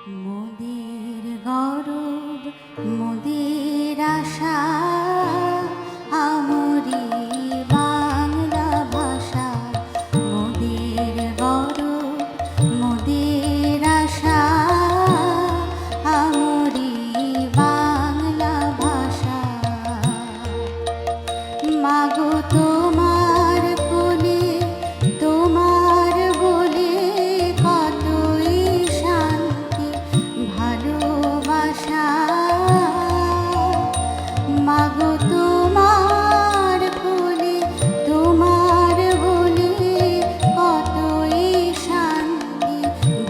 মোদের গৌরব মোদের আশা আমরি বাংলা ভাষা। মোদের গৌরব মোদের আশা আমরি বাংলা ভাষা। মাগো তোমার কোলে তোমার বলে কতই শান্তি ভালোবাসা। মাগো তোমার কোলে তোমার বলে কতই শান্তি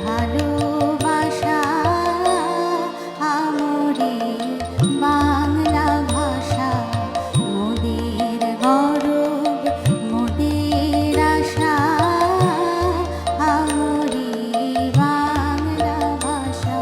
ভালোবাসা। আমরি বাংলা ভাষা মোদের গৌরব মোদের আশা আমরি বাংলা ভাষা।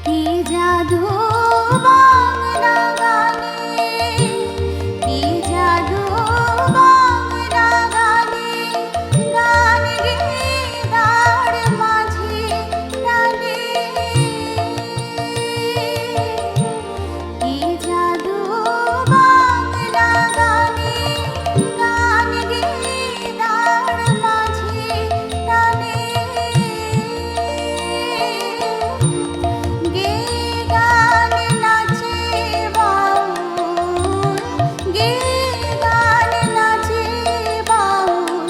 কি জাদু বাংলা গানে, কি জাদু বাংলা গানে, গান গেয়ে তার মাঝে টানে। কি জাদু বাংলা গানে, গান গেয়ে তার মাঝে টানে। গে গান নাচে বাউল, গে গান নাচে বাউল,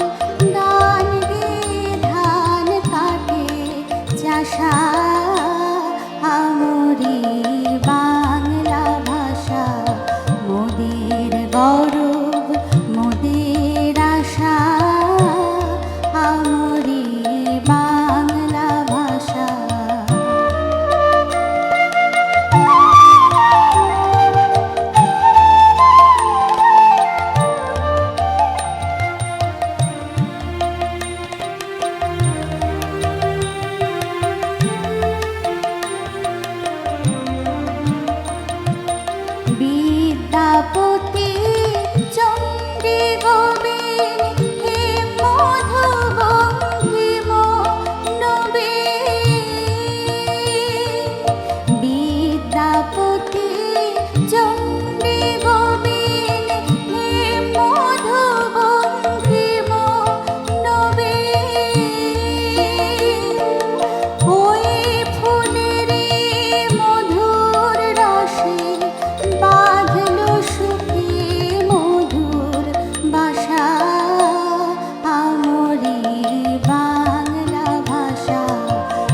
গান গে ধান কাটে চাষা। আমরি বাংলা ভাষা মোদের গৌরব মোদের আশা আমরি বাংলা ভাষা। বিদ্যাপতি চণ্ডী গোবিন্দ হে মধু বঙ্কিম নবীন। বিদ্যাপতি চণ্ডী গোবিন্দ হে মধু বঙ্কিম নবীন। ওই ফুলের মধুর রসে বাঁধলো সুখী মধুর বাসা। আমরি বাংলা ভাষা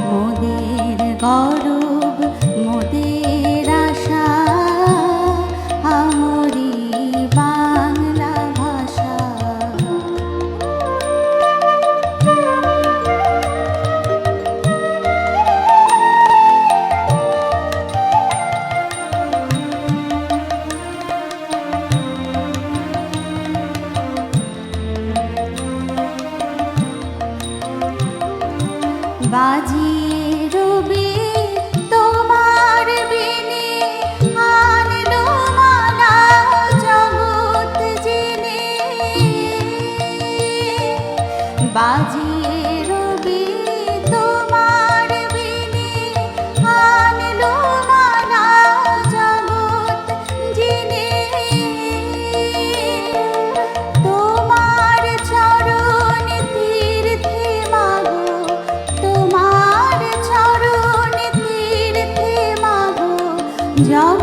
মোদের গৌরব মোদের আশা আমরি বাংলা ভাষা। বাজিয়ে রবি তোমার বিনে আনলো মালা জগৎ জেনে। বাজিয়ে রবি তোমার বিনে আনলো মালা জগৎ জেনে। তোমার চরণ তীর্থে মাগো তোমার চরণ তীর্থে মাগো জগৎ